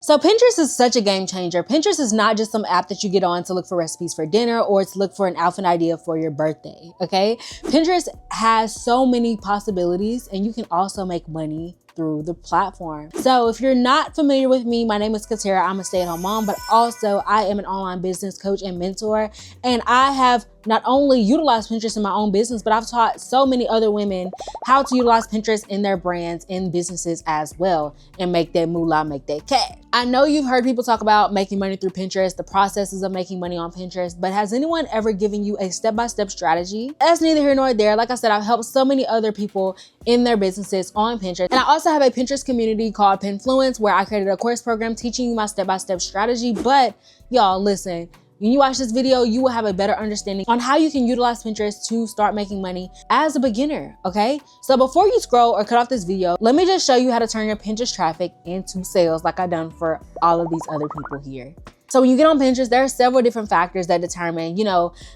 So Pinterest is such a game changer. Pinterest is not just some app that you get on to look for recipes for dinner or to look for an outfit idea for your birthday, okay? Pinterest has so many possibilities, and you can also make money through the platform. So if you're not familiar with me, my name is Katera. I'm a stay-at-home mom, but also I am an online business coach and mentor. And I have not only utilized Pinterest in my own business, but I've taught so many other women how to utilize Pinterest in their brands and businesses as well and make that moolah, make that cash. I know you've heard people talk about making money through Pinterest, the processes of making money on Pinterest, but has anyone ever given you a step-by-step strategy? That's neither here nor there. Like I said, I've helped so many other people in their businesses on Pinterest. And I also have a Pinterest community called Pinfluence where I created a course program teaching you my step-by-step strategy. But y'all, listen, when you watch this video, you will have a better understanding on how you can utilize Pinterest to start making money as a beginner, okay? So before you scroll or cut off this video, let me just show you how to turn your Pinterest traffic into sales like I've done for all of these other people here. So when you get on Pinterest, there are several different factors that determine,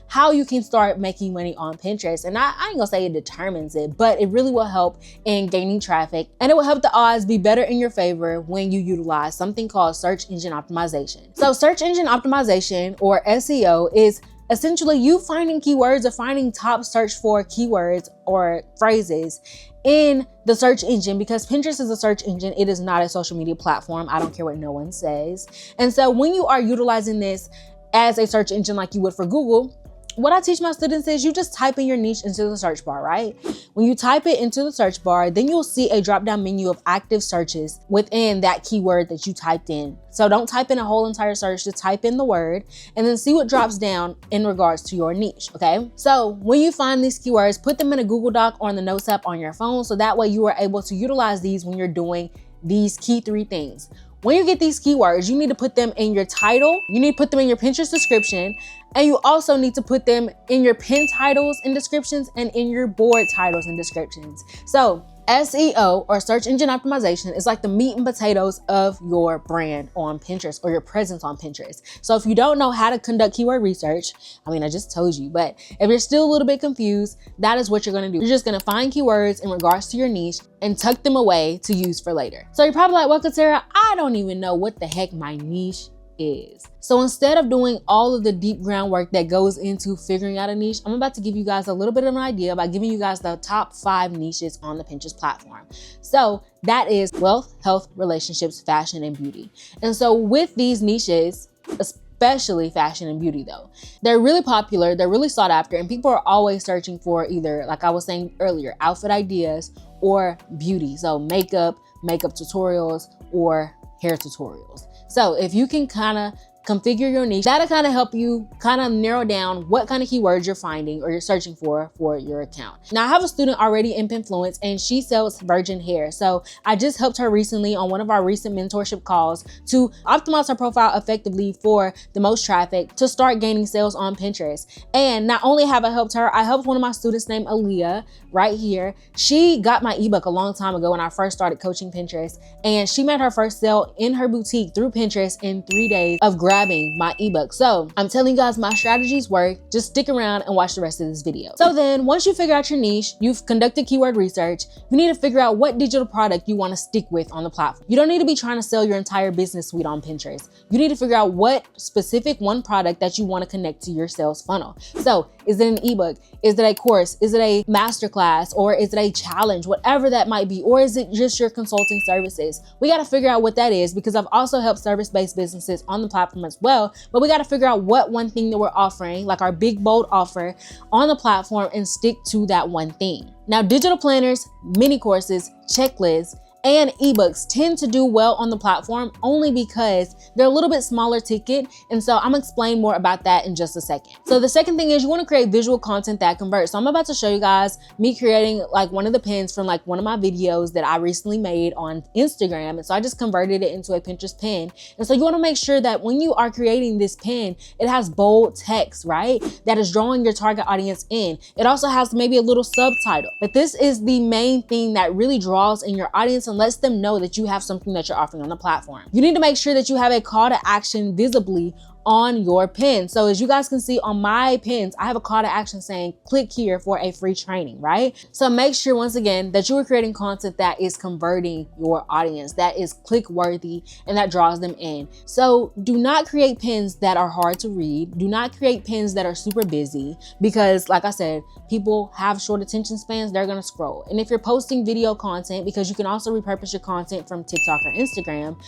how you can start making money on Pinterest. And I ain't gonna say it determines it, but it really will help in gaining traffic, and it will help the odds be better in your favor when you utilize something called search engine optimization. So search engine optimization, or SEO, is essentially you finding keywords or finding top search for keywords or phrases in the search engine, because Pinterest is a search engine. It is not a social media platform. I don't care what no one says. And so when you are utilizing this as a search engine like you would for Google, what I teach my students is you just type in your niche into the search bar, right? When you type it into the search bar, then you'll see a drop-down menu of active searches within that keyword that you typed in. So don't type in a whole entire search, just type in the word and then see what drops down in regards to your niche, okay? So when you find these keywords, put them in a Google Doc or in the Notes app on your phone, so that way you are able to utilize these when you're doing these key 3 things. When you get these keywords, you need to put them in your title, you need to put them in your Pinterest description, and you also need to put them in your pin titles and descriptions and in your board titles and descriptions. So SEO, or search engine optimization, is like the meat and potatoes of your brand on Pinterest or your presence on Pinterest. So if you don't know how to conduct keyword research, I just told you, but if you're still a little bit confused, that is what you're gonna do. You're just gonna find keywords in regards to your niche and tuck them away to use for later. So you're probably like, well, Katera, I don't even know what the heck my niche is. So instead of doing all of the deep groundwork that goes into figuring out a niche, I'm about to give you guys a little bit of an idea by giving you guys the top 5 niches on the Pinterest platform. So that is wealth, health, relationships, fashion, and beauty. And so with these niches, especially fashion and beauty though, they're really popular, they're really sought after, and people are always searching for either, like I was saying earlier, outfit ideas or beauty. So makeup tutorials, or hair tutorials. So if you can kind of configure your niche, that'll kind of help you kind of narrow down what kind of keywords you're finding or you're searching for your account. Now I have a student already in Pinfluence, and she sells virgin hair. So I just helped her recently on one of our recent mentorship calls to optimize her profile effectively for the most traffic to start gaining sales on Pinterest. And not only have I helped her, I helped one of my students named Aaliyah right here. She got my ebook a long time ago when I first started coaching Pinterest, and she made her first sale in her boutique through Pinterest in 3 days of grabbing my ebook. So I'm telling you guys, my strategies work. Just stick around and watch the rest of this video. So then once you figure out your niche, you've conducted keyword research, you need to figure out what digital product you want to stick with on the platform. You don't need to be trying to sell your entire business suite on Pinterest. You need to figure out what specific one product that you want to connect to your sales funnel. So is it an ebook? Is it a course? Is it a masterclass? Or is it a challenge? Whatever that might be. Or is it just your consulting services? We got to figure out what that is, because I've also helped service-based businesses on the platform as well, but we got to figure out what one thing that we're offering, like our big bold offer on the platform, and stick to that one thing. Now, digital planners, mini courses, checklists, and ebooks tend to do well on the platform only because they're a little bit smaller ticket. And so I'm gonna explain more about that in just a second. So the second thing is you wanna create visual content that converts. So I'm about to show you guys me creating like one of the pins from like one of my videos that I recently made on Instagram. And so I just converted it into a Pinterest pin. And so you wanna make sure that when you are creating this pin, it has bold text, right? That is drawing your target audience in. It also has maybe a little subtitle, but this is the main thing that really draws in your audience and lets them know that you have something that you're offering on the platform. You need to make sure that you have a call to action visibly on your pin. So as you guys can see on my pins, I have a call to action saying click here for a free training, right? So make sure once again that you are creating content that is converting your audience, that is click worthy and that draws them in. So do not create pins that are hard to read. Do not create pins that are super busy because like I said, people have short attention spans, they're gonna scroll. And if you're posting video content, because you can also repurpose your content from TikTok or Instagram,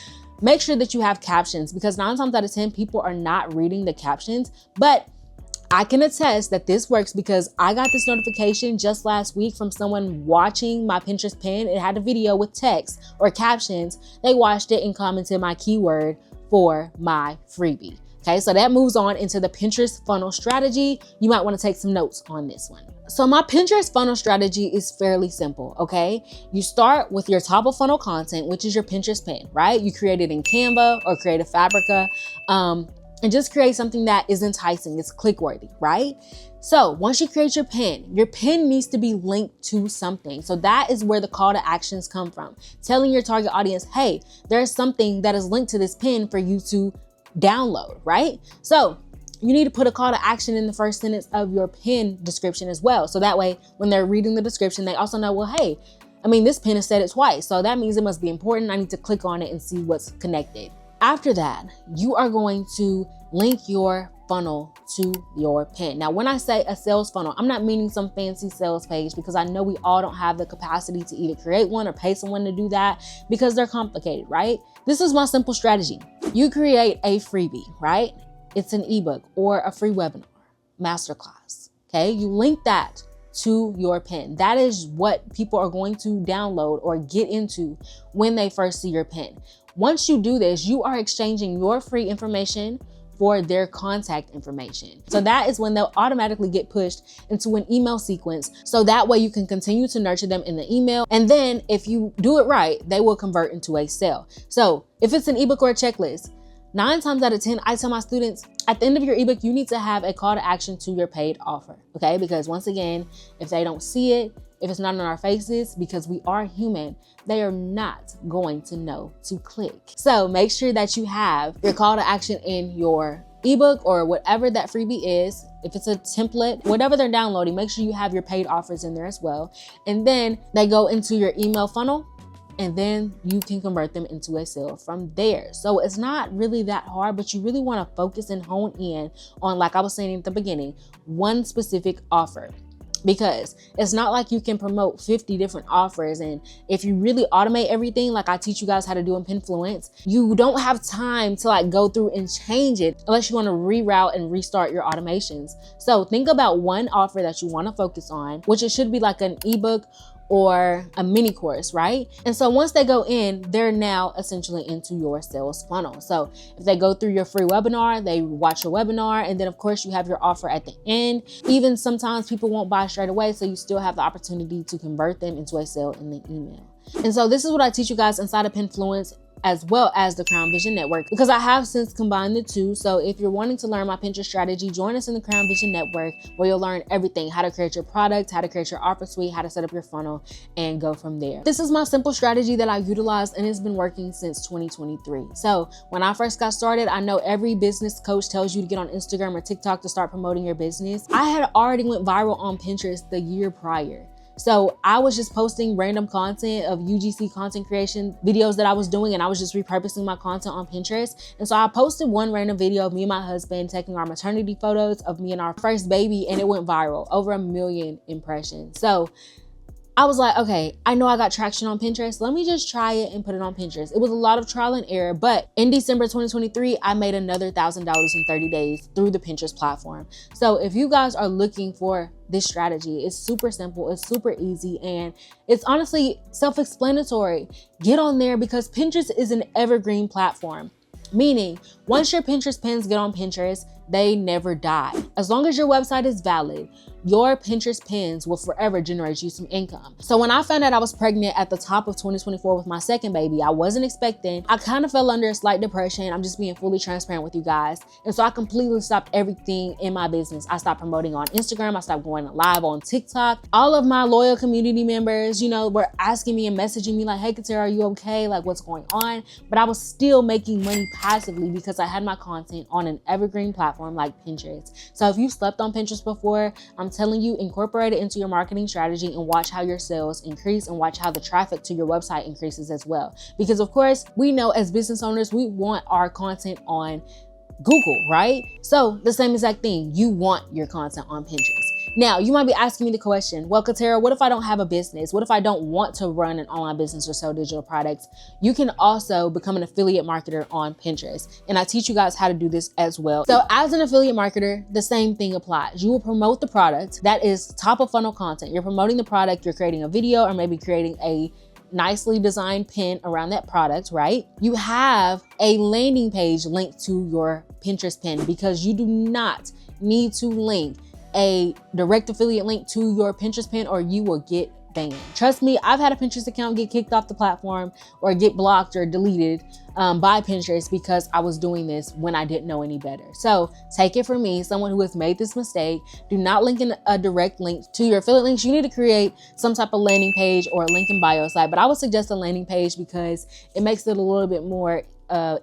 make sure that you have captions because 9 times out of 10, people are not reading the captions. But I can attest that this works because I got this notification just last week from someone watching my Pinterest pin. It had a video with text or captions. They watched it and commented my keyword for my freebie. Okay, so that moves on into the Pinterest funnel strategy. You might want to take some notes on this one. So my Pinterest funnel strategy is fairly simple, okay? You start with your top of funnel content, which is your Pinterest pin, right? You create it in Canva or create a Fabrica, and just create something that is enticing, it's click worthy, right? So once you create your pin needs to be linked to something. So that is where the call to actions come from. Telling your target audience, hey, there's something that is linked to this pin for you to download, right? So you need to put a call to action in the first sentence of your pin description as well. So that way, when they're reading the description, they also know, well, hey, I mean, this pin has said it twice. So that means it must be important. I need to click on it and see what's connected. After that, you are going to link your funnel to your pin. Now, when I say a sales funnel, I'm not meaning some fancy sales page because I know we all don't have the capacity to either create one or pay someone to do that because they're complicated, right? This is my simple strategy. You create a freebie, right? It's an ebook or a free webinar, masterclass, okay? You link that to your pin. That is what people are going to download or get into when they first see your pin. Once you do this, you are exchanging your free information for their contact information. So that is when they'll automatically get pushed into an email sequence. So that way you can continue to nurture them in the email. And then if you do it right, they will convert into a sale. So if it's an ebook or a checklist, 9 times out of 10, I tell my students, at the end of your ebook, you need to have a call to action to your paid offer, okay? Because once again, if they don't see it, if it's not on our faces, because we are human, they are not going to know to click. So make sure that you have your call to action in your ebook or whatever that freebie is. If it's a template, whatever they're downloading, make sure you have your paid offers in there as well. And then they go into your email funnel, and then you can convert them into a sale from there. So it's not really that hard, but you really want to focus and hone in on, like I was saying at the beginning, one specific offer. Because it's not like you can promote 50 different offers. And if you really automate everything, like I teach you guys how to do in Pinfluence, you don't have time to like go through and change it unless you want to reroute and restart your automations. So think about one offer that you want to focus on, which it should be like an ebook or a mini course, right? And so once they go in, they're now essentially into your sales funnel. So if they go through your free webinar, they watch your webinar, and then of course you have your offer at the end. Even sometimes people won't buy straight away, so you still have the opportunity to convert them into a sale in the email. And so this is what I teach you guys inside of Pinfluence, as well as the Crown Vision Network, because I have since combined the two. So if you're wanting to learn my Pinterest strategy, join us in the Crown Vision Network, where you'll learn everything: how to create your product, how to create your offer suite, how to set up your funnel, and go from there. This is my simple strategy that I utilized, and it's been working since 2023. So when I first got started, I know every business coach tells you to get on Instagram or TikTok to start promoting your business. I had already went viral on Pinterest the year prior. So I was just posting random content of UGC content creation videos that I was doing, and I was just repurposing my content on Pinterest. And so I posted one random video of me and my husband taking our maternity photos of me and our first baby, and it went viral, over 1 million impressions. So I was like, okay, I know I got traction on Pinterest. Let me just try it and put it on Pinterest. It was a lot of trial and error, but in December 2023, I made another $1,000 in 30 days through the Pinterest platform. So if you guys are looking for this strategy, it's super simple, it's super easy, and it's honestly self-explanatory. Get on there because Pinterest is an evergreen platform. Meaning, once your Pinterest pins get on Pinterest, they never die. As long as your website is valid, your Pinterest pins will forever generate you some income. So when I found out I was pregnant at the top of 2024 with my second baby, I wasn't expecting. I kind of fell under a slight depression. I'm just being fully transparent with you guys. And so I completely stopped everything in my business. I stopped promoting on Instagram. I stopped going live on TikTok. All of my loyal community members, you know, were asking me and messaging me like, hey, Katera, are you okay? Like, what's going on? But I was still making money passively because I had my content on an evergreen platform like Pinterest. So if you slept on Pinterest before, I'm telling you, incorporate it into your marketing strategy and watch how your sales increase and watch how the traffic to your website increases as well. Because of course, we know as business owners, we want our content on Google, right? So the same exact thing, you want your content on Pinterest. Now, you might be asking me the question, well, Katera, what if I don't have a business? What if I don't want to run an online business or sell digital products? You can also become an affiliate marketer on Pinterest. And I teach you guys how to do this as well. So as an affiliate marketer, the same thing applies. You will promote the product that is top of funnel content. You're promoting the product, you're creating a video or maybe creating a nicely designed pin around that product, right? You have a landing page linked to your Pinterest pin because you do not need to link a direct affiliate link to your Pinterest pin or you will get banned. Trust me, I've had a Pinterest account get kicked off the platform or get blocked or deleted by Pinterest because I was doing this when I didn't know any better. So take it from me, someone who has made this mistake, do not link in a direct link to your affiliate links. You need to create some type of landing page or a link in bio site, but I would suggest a landing page because it makes it a little bit more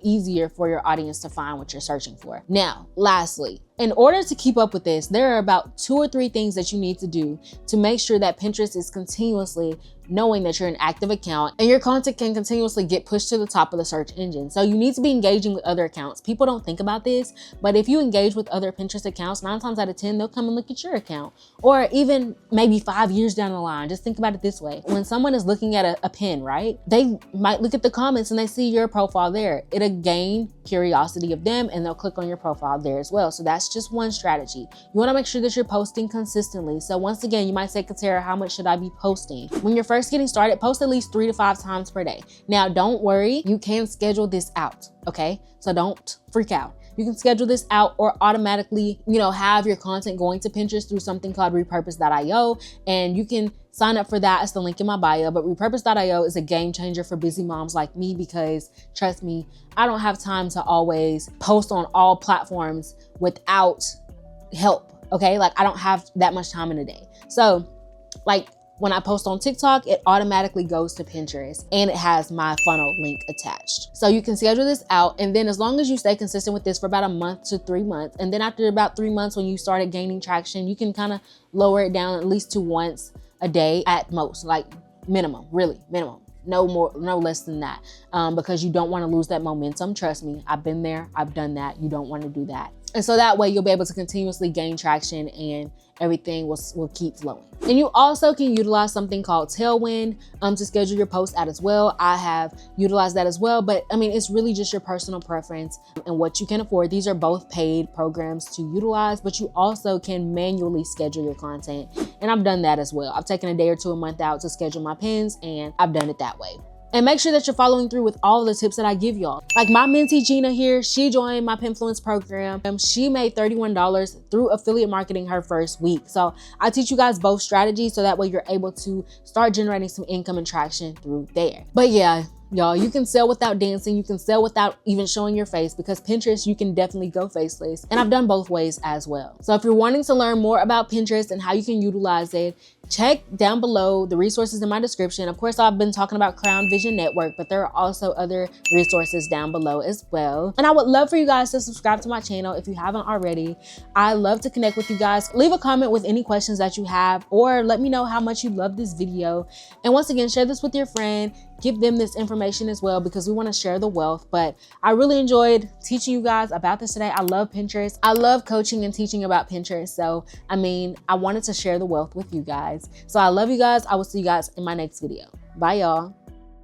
easier for your audience to find what you're searching for. Now, lastly, in order to keep up with this, there are about 2 or 3 things that you need to do to make sure that Pinterest is continuously knowing that you're an active account and your content can continuously get pushed to the top of the search engine. So you need to be engaging with other accounts. People don't think about this, but if you engage with other Pinterest accounts, 9 times out of 10, they'll come and look at your account. Or even maybe 5 years down the line, just think about it this way. When someone is looking at a pin, right? They might look at the comments and they see your profile there. It'll gain curiosity of them and they'll click on your profile there as well. So that's just one strategy. You wanna make sure that you're posting consistently. So once again, you might say, Katera, how much should I be posting? When you're first getting started, post at least 3 to 5 times per day. Now, don't worry, you can schedule this out, okay? So don't freak out. You can schedule this out or automatically, have your content going to Pinterest through something called repurpose.io. And you can sign up for that. It's the link in my bio. But repurpose.io is a game changer for busy moms like me because trust me, I don't have time to always post on all platforms without help, okay? Like I don't have that much time in a day. So like when I post on TikTok, it automatically goes to Pinterest and it has my funnel link attached. So you can schedule this out. And then as long as you stay consistent with this for about a month to 3 months, and then after about 3 months, when you started gaining traction, you can kind of lower it down at least to once a day at most, like minimum, really minimum. No more, no less than that, because you don't want to lose that momentum. Trust me, I've been there, I've done that. You don't want to do that. And so that way you'll be able to continuously gain traction and everything will keep flowing. And you also can utilize something called Tailwind to schedule your posts out as well. I have utilized that as well, but I mean, it's really just your personal preference and what you can afford. These are both paid programs to utilize, but you also can manually schedule your content. And I've done that as well. I've taken a day or 2 a month out to schedule my pins and I've done it that way. And make sure that you're following through with all the tips that I give y'all. Like my mentee Gina here, she joined my Pinfluence program. She made $31 through affiliate marketing her first week. So I teach you guys both strategies so that way you're able to start generating some income and traction through there. But yeah, y'all, you can sell without dancing. You can sell without even showing your face because Pinterest, you can definitely go faceless. And I've done both ways as well. So if you're wanting to learn more about Pinterest and how you can utilize it, check down below the resources in my description. Of course, I've been talking about Crown Vision Network, but there are also other resources down below as well. And I would love for you guys to subscribe to my channel if you haven't already. I love to connect with you guys. Leave a comment with any questions that you have, or let me know how much you love this video. And once again, share this with your friend. Give them this information as well because we want to share the wealth. But I really enjoyed teaching you guys about this today. I love Pinterest. I love coaching and teaching about Pinterest. So, I mean, I wanted to share the wealth with you guys. So I love you guys. I will see you guys in my next video. Bye, y'all.